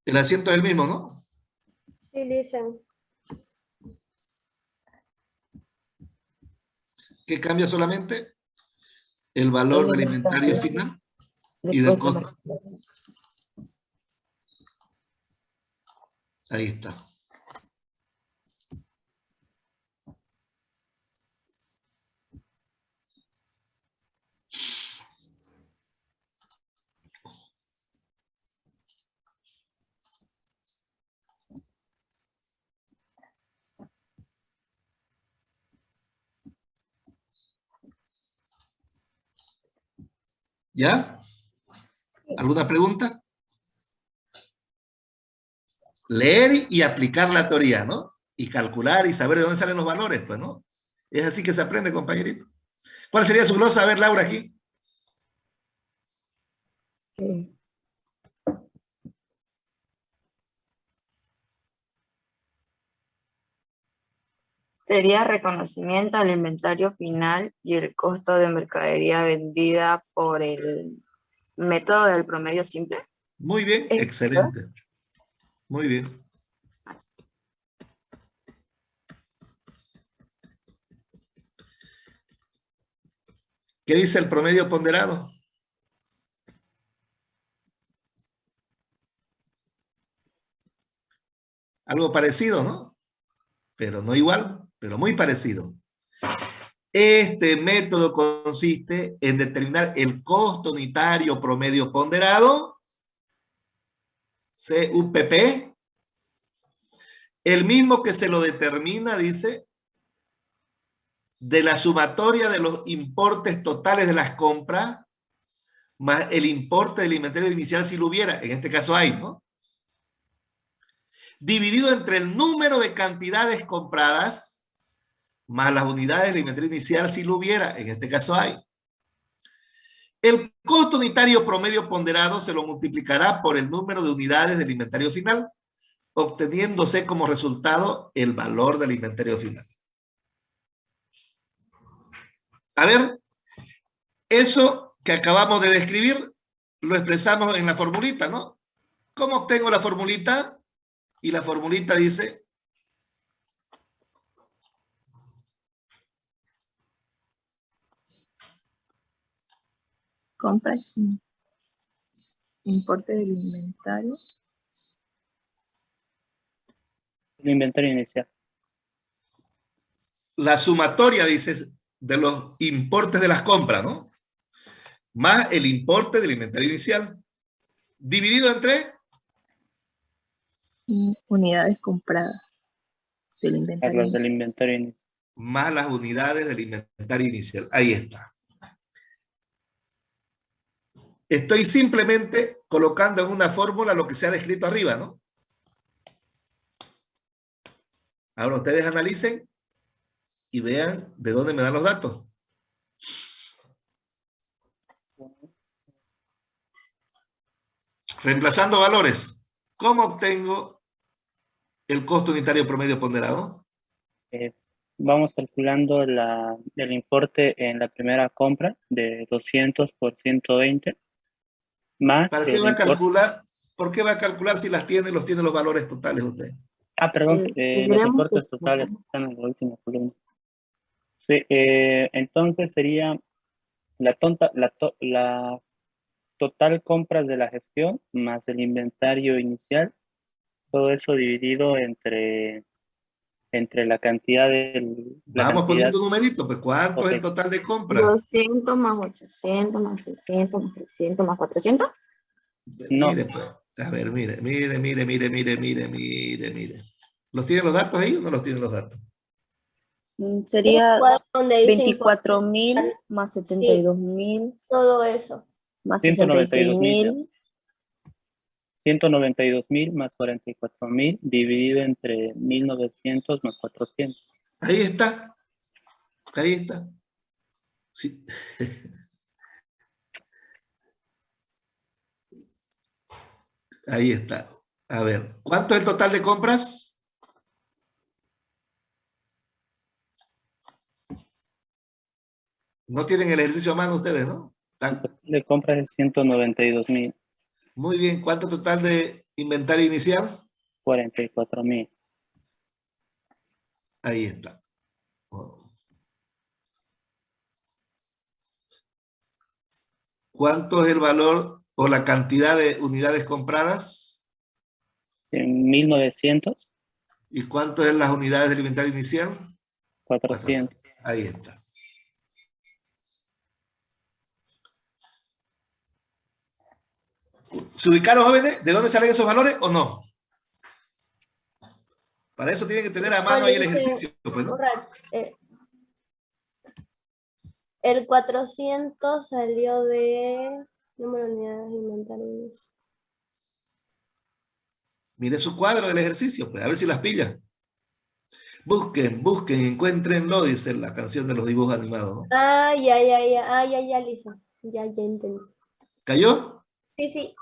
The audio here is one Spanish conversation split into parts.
El asiento es el mismo, ¿no? Sí, dicen. ¿Qué cambia solamente? El valor del inventario final y del costo. Ahí está. ¿Ya? ¿Alguna pregunta? Leer y aplicar la teoría, ¿no? Y calcular y saber de dónde salen los valores, pues, ¿no? Es así que se aprende, compañerito. ¿Cuál sería su glosa? A ver, Laura, aquí. Sí. Sería reconocimiento al inventario final y el costo de mercadería vendida por el método del promedio simple. Muy bien, excelente. Muy bien. ¿Qué dice el promedio ponderado? Algo parecido, ¿no? Pero no igual, pero muy parecido. Este método consiste en determinar el costo unitario promedio ponderado, CUPP, el mismo que se lo determina, dice, de la sumatoria de los importes totales de las compras, más el importe del inventario inicial si lo hubiera, en este caso hay, ¿no? Dividido entre el número de cantidades compradas, más las unidades del inventario inicial si lo hubiera, en este caso hay. El costo unitario promedio ponderado se lo multiplicará por el número de unidades del inventario final, obteniéndose como resultado el valor del inventario final. A ver, eso que acabamos de describir lo expresamos en la formulita, ¿no? ¿Cómo obtengo la formulita? Y la formulita dice... Compras sin importe del inventario. El inventario inicial. La sumatoria, dice, de los importes de las compras, ¿no? Más el importe del inventario inicial. Dividido entre... Unidades compradas del inventario Las del inicial. inventario inicial. Más las unidades del inventario inicial. Ahí está. Estoy simplemente colocando en una fórmula lo que se ha descrito arriba, ¿no? Ahora ustedes analicen y vean de dónde me dan los datos. Reemplazando valores. ¿Cómo obtengo el costo unitario promedio ponderado? Vamos calculando el importe en la primera compra de 200 por 120 más ¿Para qué el va a importe. calcular? ¿Por qué va a calcular si los tiene los valores totales usted? Perdón, los importes totales están en la última columna. Sí, entonces sería la total compras de la gestión más el inventario inicial, todo eso dividido entre la cantidad del... Vamos poniendo numeritos, pues ¿cuánto es el total de compras? 200 más 800 más 600 más 300 más 400. No. Mire, pues, a ver, mire. ¿Los tienen los datos ahí o no los tienen los datos? Sería 24.000 más 72.000. Todo eso. Más 66.000. 192.000 más 44.000 dividido entre 1.900 más 400. Ahí está. Ahí está. Sí. Ahí está. A ver, ¿cuánto es el total de compras? No tienen el ejercicio a mano ustedes, ¿no? El total de compras es 192.000. Muy bien, ¿cuánto total de Inventario inicial. 44.000. Ahí está. Oh. ¿Cuánto es el valor o la cantidad de unidades compradas? 1.900. ¿Y cuánto es las unidades del inventario inicial? 400. Ahí está. ¿Se ubicaron, jóvenes? ¿De dónde salen esos valores o no? Para eso tienen que tener a mano ahí el ejercicio. Pues, ¿no? El 400 salió de número de unidades inventarios. Mire su cuadro del ejercicio, pues, a ver si las pillan. Busquen, busquen, encuéntrenlo, dice la canción de los dibujos animados, ¿no? Ah, ya, Lisa. Ya entendí. ¿Cayó? Sí, sí.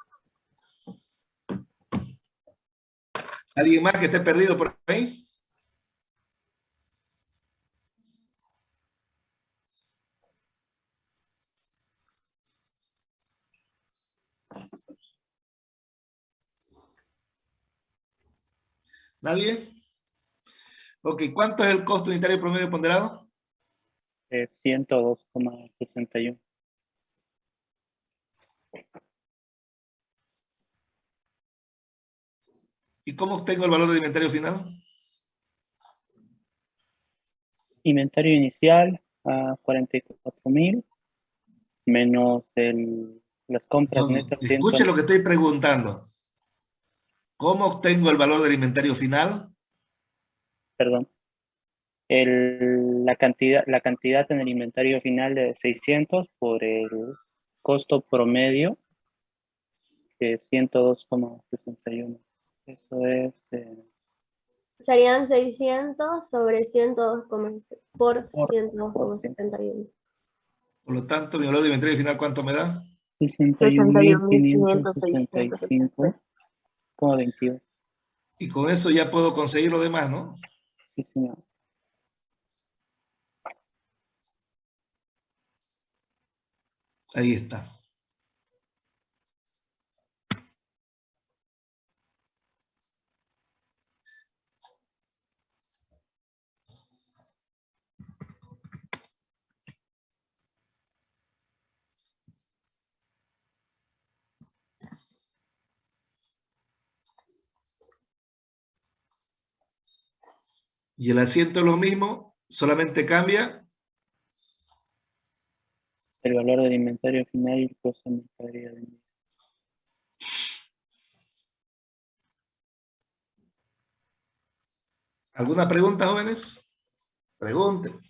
¿Alguien más que esté perdido por ahí? ¿Nadie? Ok, ¿cuánto es el costo unitario promedio ponderado? 102,61. ¿Y cómo obtengo el valor del inventario final? Inventario inicial a 44.000 menos las compras No, netas. escuche lo que estoy preguntando. ¿Cómo obtengo el valor del inventario final? Perdón. La cantidad en el inventario final de 600 por el costo promedio, que es 102,61. Eso es Serían 600 sobre 102, por por 102,71. Por lo tanto, mi valor del inventario final, ¿cuánto me da? 61.565,22. Y con eso ya puedo conseguir lo demás, ¿no? Sí, señor. Ahí está. Y el asiento es lo mismo, solamente cambia. El valor del inventario final y el costo de mercadería de envío. ¿Alguna pregunta, jóvenes? Pregunten.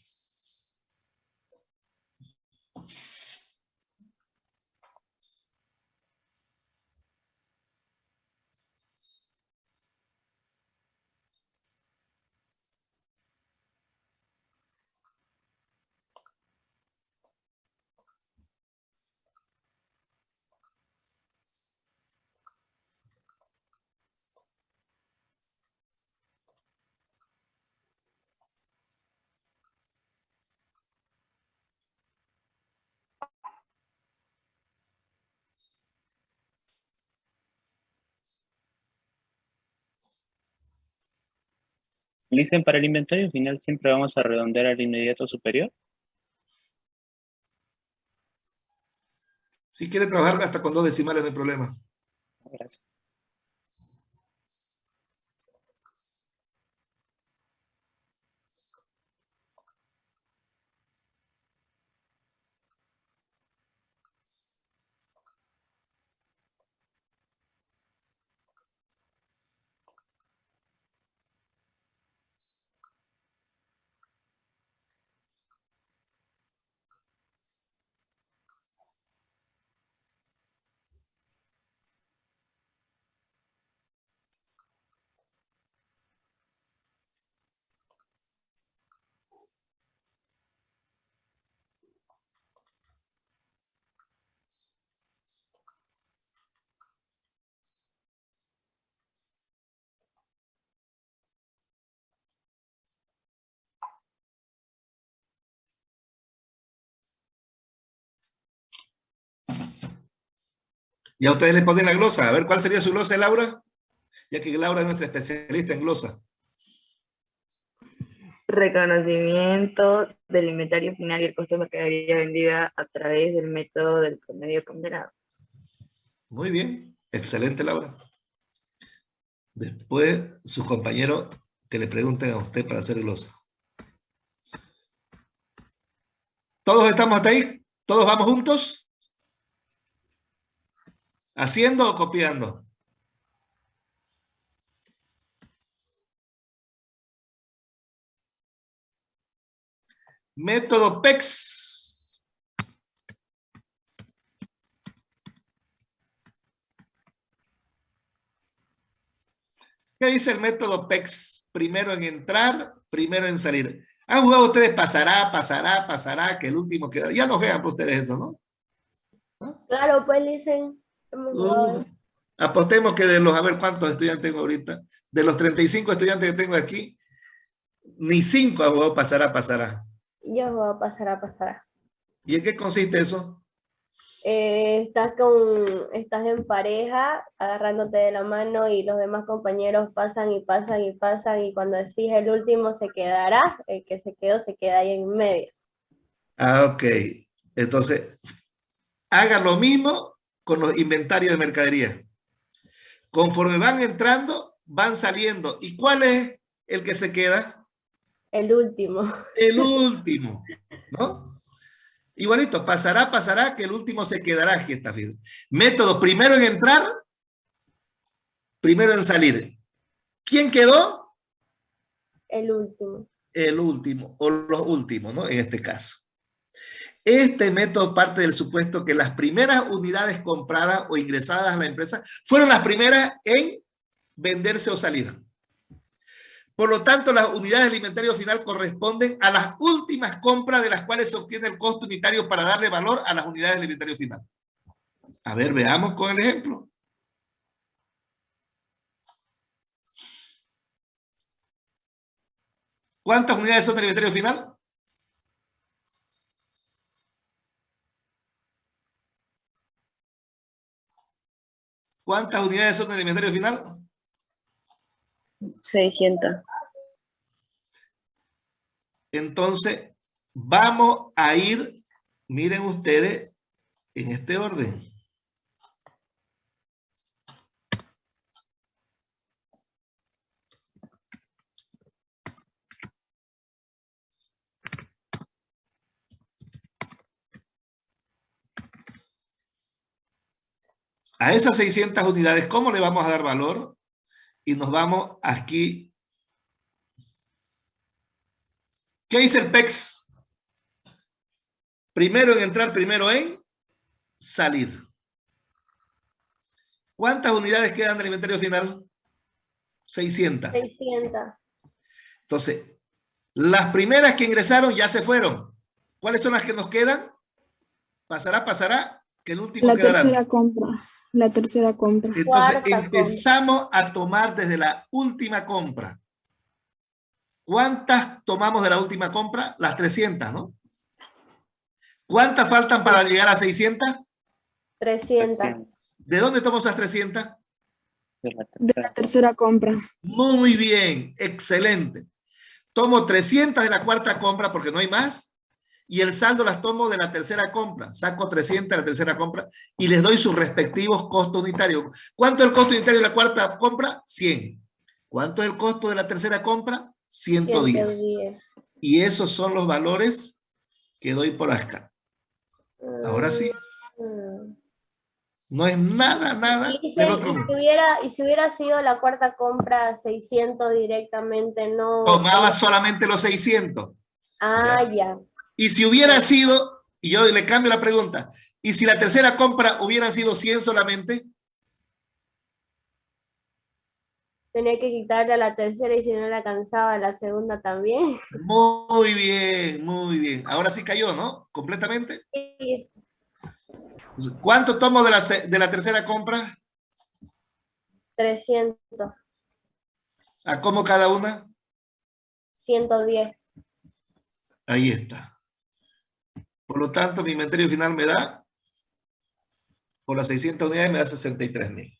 Dicen, para el inventario final siempre vamos a redondear al inmediato superior. Si quiere trabajar hasta con 2 decimales, no hay problema. Gracias. Ya ustedes le ponen la glosa. A ver, ¿cuál sería su glosa, Laura? Ya que Laura es nuestra especialista en glosa. Reconocimiento del inventario final y el costo de mercadería vendida a través del método del promedio ponderado. Muy bien, excelente, Laura. Después, sus compañeros que le pregunten a usted para hacer glosa. ¿Todos estamos hasta ahí? ¿Todos vamos juntos? ¿Haciendo o copiando? Método PEX. ¿Qué dice el método PEX? Primero en entrar, primero en salir. ¿Han jugado ustedes pasará, que el último queda? Ya no vean ustedes eso, ¿no? Claro, pues dicen. Hemos jugado. Apostemos que de los, a ver cuántos estudiantes tengo ahorita, de los 35 estudiantes que tengo aquí, ni 5 han jugado pasará. Yo he jugado pasará. ¿Y en qué consiste eso? Estás en pareja, agarrándote de la mano y los demás compañeros pasan y cuando decís el último se quedará, el que se quedó se queda ahí en medio. Ah, ok. Entonces, haga lo mismo con los inventarios de mercadería. Conforme van entrando, van saliendo. ¿Y cuál es el que se queda? El último. El último, ¿no? Igualito, pasará, que el último se quedará. Aquí está, fíjate. Método, primero en entrar, primero en salir. ¿Quién quedó? El último. El último, o los últimos, ¿no? En este caso. Este método parte del supuesto que las primeras unidades compradas o ingresadas a la empresa fueron las primeras en venderse o salir. Por lo tanto, las unidades del inventario final corresponden a las últimas compras de las cuales se obtiene el costo unitario para darle valor a las unidades del inventario final. A ver, veamos con el ejemplo. ¿Cuántas unidades son del inventario final? ¿Cuántas unidades son del inventario final? 600. Entonces, vamos a ir, miren ustedes, en este orden. A esas 600 unidades, ¿cómo le vamos a dar valor? Y nos vamos aquí. ¿Qué dice el PEX? Primero en entrar, primero en salir. ¿Cuántas unidades quedan del inventario final? 600. 600. Entonces, las primeras que ingresaron ya se fueron. ¿Cuáles son las que nos quedan? Pasará, que el último La quedará. tercera compra. La tercera compra. Entonces, Cuarta empezamos a tomar desde la última compra. ¿Cuántas tomamos de la última compra? Las 300, ¿no? ¿Cuántas faltan para llegar a 600? 300. ¿De dónde tomo esas 300? De la tercera compra. Muy bien, excelente. Tomo 300 de la cuarta compra porque no hay más. Y el saldo las tomo de la tercera compra. Saco 300 de la tercera compra y les doy sus respectivos costos unitarios. ¿Cuánto es el costo unitario de la cuarta compra? 100. ¿Cuánto es el costo de la tercera compra? 110. Y esos son los valores que doy por acá. Ahora sí. No es nada del otro mundo. Y si hubiera sido la cuarta compra 600 directamente, no. Tomaba solamente los 600. Ya. Y si hubiera sido, y yo le cambio la pregunta, y si la tercera compra hubieran sido 100 solamente, Tenía que quitarle a la tercera y si no le alcanzaba a la segunda también. muy bien, muy bien. Ahora sí cayó, ¿no? Completamente. Sí. ¿Cuánto tomo de la tercera compra? 300. ¿A cómo cada una? 110. Ahí está. Por lo tanto, mi inventario final me da, por las 600 unidades me da 63,000.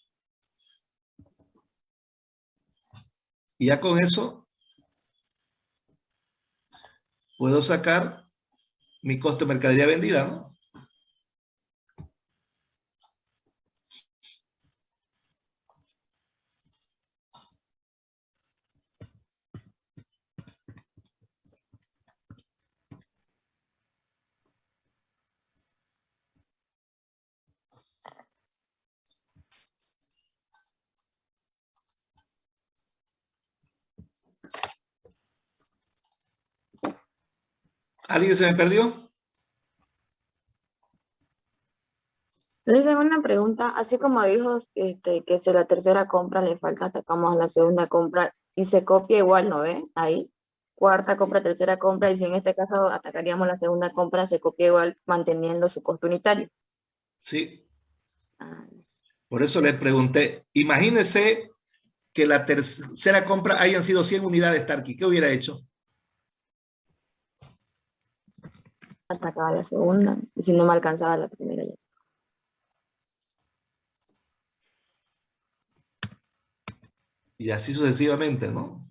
Y ya con eso puedo sacar mi costo de mercadería vendida, ¿no? ¿Alguien se me perdió? Entonces, una pregunta, así como dijo que si la tercera compra le falta, atacamos a la segunda compra y se copia igual, ¿no ve? Ahí, cuarta compra, tercera compra, y si en este caso atacaríamos la segunda compra, se copia igual manteniendo su costo unitario. Sí. Ah, Por eso le pregunté, imagínese que la tercera compra hayan sido 100 unidades Tarqui. ¿Qué hubiera hecho? atacaba la segunda, y si no me alcanzaba la primera ya está. Y así sucesivamente, ¿no?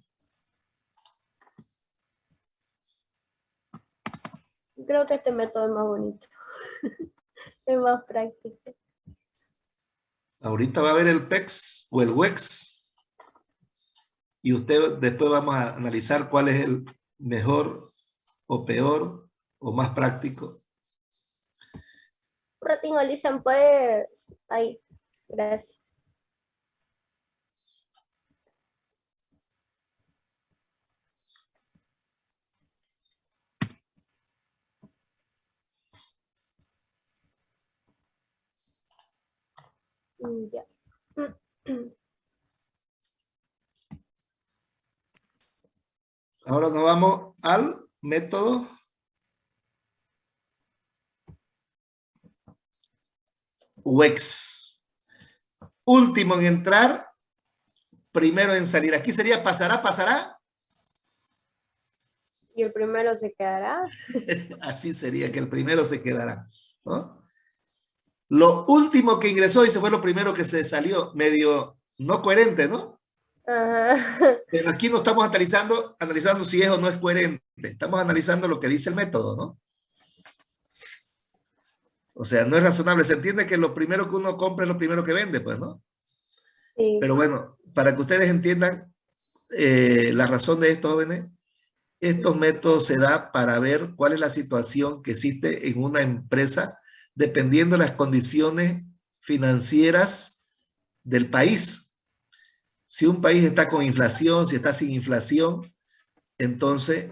Creo que este método es más bonito. Es más práctico. Ahorita va a ver el PEX o el WEX y usted después vamos a analizar cuál es el mejor o peor o más práctico. Un ratito, Alicia, puedes. Ahí, gracias. Ya. Ahora nos vamos al método WEX. Último en entrar, primero en salir. Aquí sería pasará, pasará. Y el primero se quedará. Así sería que el primero se quedará, ¿no? Lo último que ingresó y se fue lo primero que se salió, medio no coherente, ¿no? Ajá. Pero aquí no estamos analizando si es o no es coherente. Estamos analizando lo que dice el método, ¿no? O sea, no es razonable. Se entiende que lo primero que uno compra es lo primero que vende, pues, ¿no? Sí. Pero bueno, para que ustedes entiendan la razón de esto, jóvenes, estos métodos se da para ver cuál es la situación que existe en una empresa dependiendo de las condiciones financieras del país. Si un país está con inflación, si está sin inflación, entonces,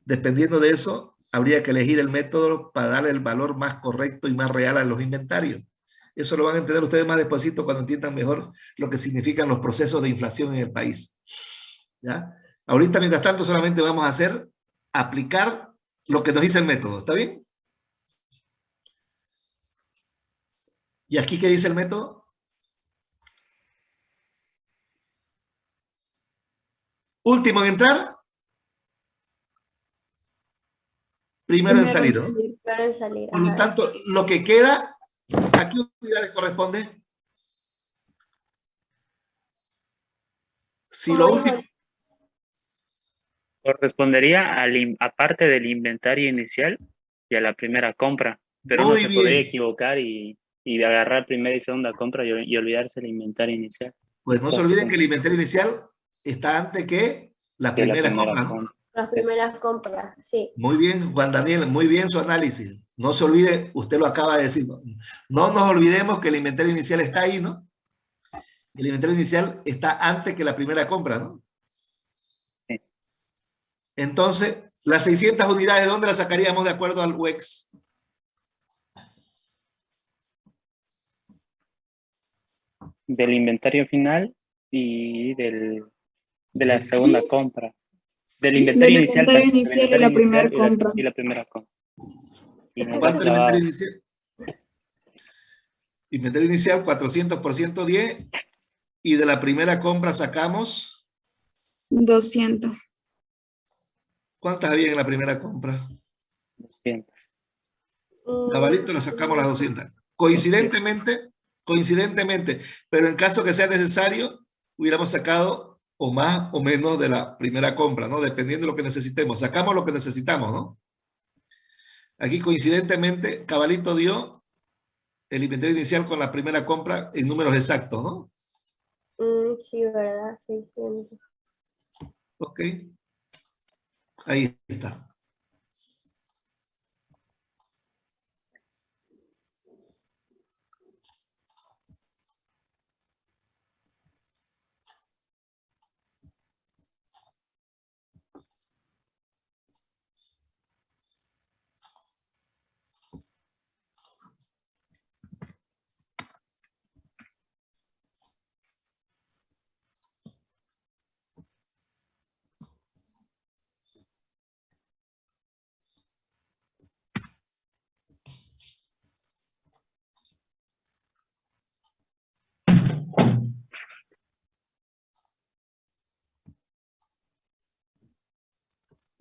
dependiendo de eso, habría que elegir el método para darle el valor más correcto y más real a los inventarios. Eso lo van a entender ustedes más despacito cuando entiendan mejor lo que significan los procesos de inflación en el país. ¿Ya? Ahorita, mientras tanto, solamente vamos a hacer, aplicar lo que nos dice el método. ¿Está bien? ¿Y aquí qué dice el método? Último en entrar, primero en salir, ¿no? Primero en salir. Por lo Ajá. tanto, lo que queda, ¿a qué unidades corresponde? Si Como lo dijo, último, Correspondería aparte del inventario inicial y a la primera compra, pero uno muy se podría bien, equivocar y agarrar primera y segunda compra y olvidarse el inventario inicial. pues no se olviden que el inventario inicial está antes que la Que la primera primera compra, ¿no? compra. las primeras compras, sí. Muy bien, Juan Daniel, muy bien su análisis. No se olvide, usted lo acaba de decir, no nos olvidemos que el inventario inicial está ahí, ¿no? El inventario inicial está antes que la primera compra, ¿no? Sí. Entonces, las 600 unidades, ¿dónde las sacaríamos de acuerdo al WEX? Del inventario final y de la ¿De segunda qué? compra. Del ¿Qué? inventario Del inicial, inventario perdón, del inicial y inventario la inicial primera compra. y la primera compra. Y no ¿Cuánto el inventario clavado. inicial? Inventario inicial 400 por 110 y de la primera compra sacamos, 200. ¿cuántas había en la primera compra? 200. Cabalito, le sacamos las 200. 200. Coincidentemente, pero en caso que sea necesario, hubiéramos sacado o más o menos de la primera compra, ¿no? Dependiendo de lo que necesitemos. Sacamos lo que necesitamos, ¿no? Aquí coincidentemente, Cabalito dio el inventario inicial con la primera compra en números exactos, ¿no? Sí, ¿verdad? 600. Ok, ahí está.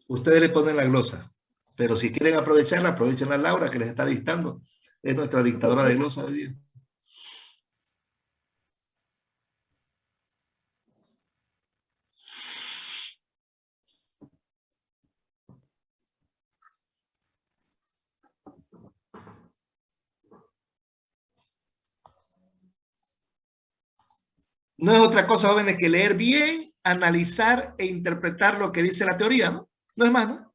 Ustedes le ponen la glosa, pero si quieren aprovecharla, aprovechen a Laura que les está dictando. Es nuestra dictadora de glosa hoy día. No es otra cosa, jóvenes, que leer bien, analizar e interpretar lo que dice la teoría, ¿no? No es más, ¿no?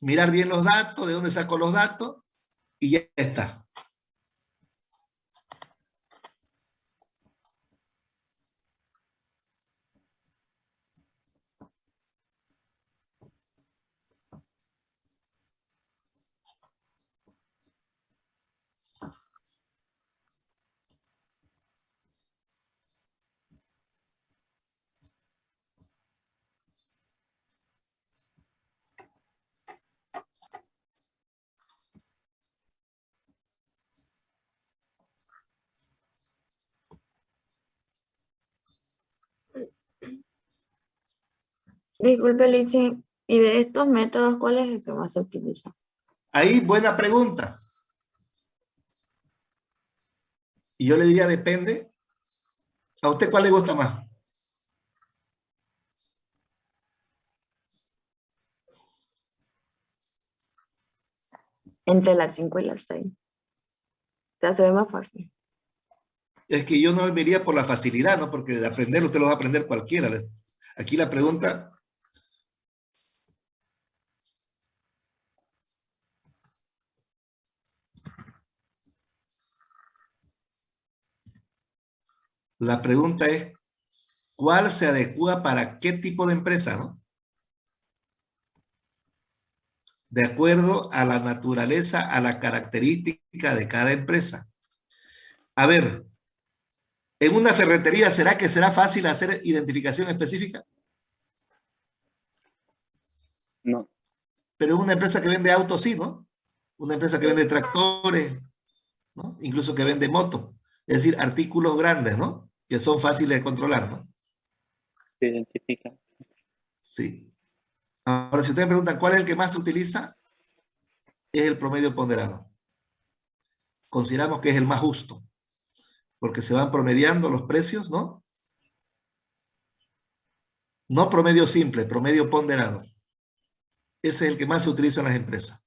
Mirar bien los datos, de dónde saco los datos, y ya está. Disculpe, Lizzy, y de estos métodos, ¿cuál es el que más se utiliza? Ahí, buena pregunta. Y yo le diría, depende. ¿A usted cuál le gusta más? Entre las 5 y las 6. Ya se ve más fácil. Es que yo no me iría por la facilidad, ¿no? Porque de aprender usted lo va a aprender cualquiera. Aquí la pregunta, es, ¿cuál se adecua para qué tipo de empresa, ¿no? De acuerdo a la naturaleza, a la característica de cada empresa. A ver, en una ferretería, ¿será que será fácil hacer identificación específica? No, Pero en una empresa que vende autos, sí, ¿no? Una empresa que vende tractores, ¿no? Incluso que vende motos. Es decir, artículos grandes, ¿no? Que son fáciles de controlar, ¿no? se identifica. Sí. Ahora, si ustedes me preguntan cuál es el que más se utiliza, es el promedio ponderado. Consideramos que es el más justo, porque se van promediando los precios, ¿no? No promedio simple, promedio ponderado. Ese es el que más se utiliza en las empresas.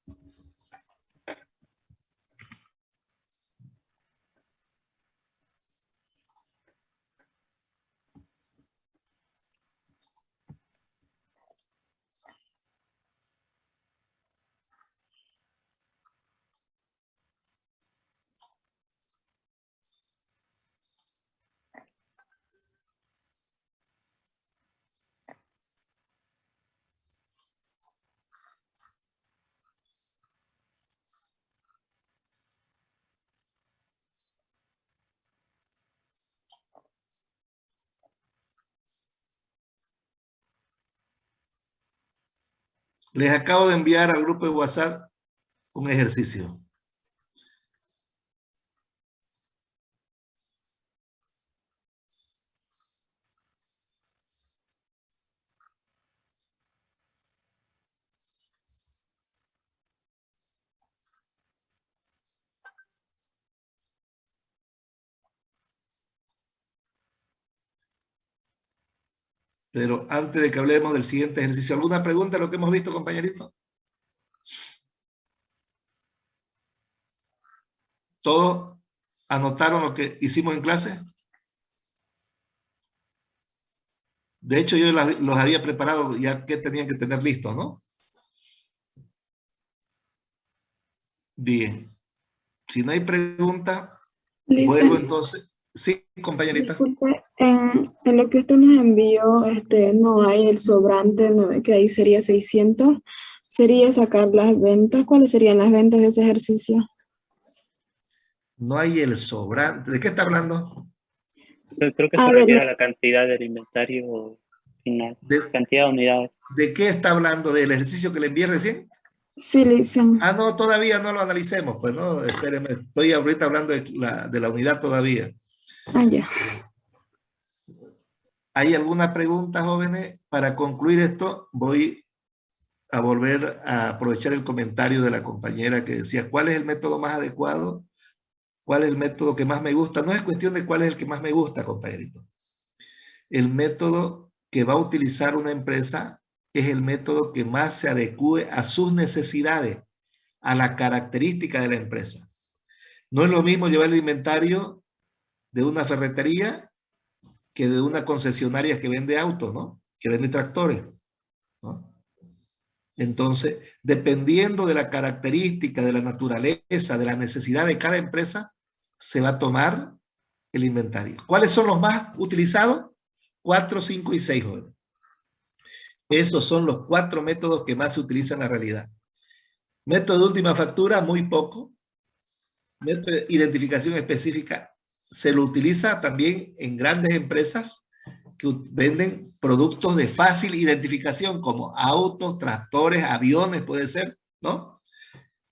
Les acabo de enviar al grupo de WhatsApp un ejercicio. Pero antes de que hablemos del siguiente ejercicio, ¿alguna pregunta de lo que hemos visto, compañerito? ¿Todos anotaron lo que hicimos en clase? De hecho, yo los había preparado ya que tenían que tener listos, ¿no? Bien. Si no hay pregunta, vuelvo Listen, entonces. Sí, compañerita. disculpe, en lo que usted nos envió, no hay el sobrante, que ahí sería 600. Sería sacar las ventas. ¿Cuáles serían las ventas de ese ejercicio? No hay el sobrante. ¿De qué está hablando? Creo que Ah, se de refiere a la- la cantidad del inventario final, ¿De, cantidad de unidades. de qué está hablando? ¿Del ejercicio que le envié recién? sí, listen. Ah, no, todavía no lo analicemos. Pues no, espéreme. Estoy ahorita hablando de la unidad todavía. Ah, ya. ¿Hay alguna pregunta, jóvenes? Para concluir esto, voy a volver a aprovechar el comentario de la compañera que decía, ¿cuál es el método más adecuado? ¿Cuál es el método que más me gusta? No es cuestión de cuál es el que más me gusta, compañerito. El método que va a utilizar una empresa es el método que más se adecue a sus necesidades, a la característica de la empresa. No es lo mismo llevar el inventario de una ferretería que de una concesionaria que vende autos, ¿no? Que vende tractores, ¿no? Entonces, dependiendo de la característica, de la naturaleza, de la necesidad de cada empresa, se va a tomar el inventario. ¿Cuáles son los más utilizados? 4, 5 y 6, jóvenes. Esos son los 4 métodos que más se utilizan en la realidad. Método de última factura, muy poco. Método de identificación específica, se lo utiliza también en grandes empresas que venden productos de fácil identificación, como autos, tractores, aviones, puede ser, ¿no?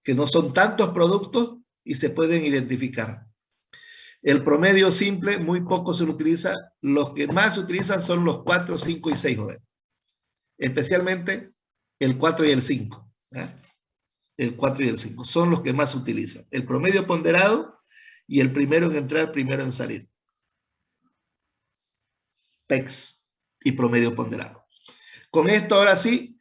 Que no son tantos productos y se pueden identificar. El promedio simple, muy poco se lo utiliza. Los que más se utilizan son los 4, 5 y 6, joder. Especialmente el 4 y el 5. ¿eh? El 4 y el 5 son los que más se utilizan. El promedio ponderado y el primero en entrar, primero en salir. PEX y promedio ponderado. Con esto, ahora sí,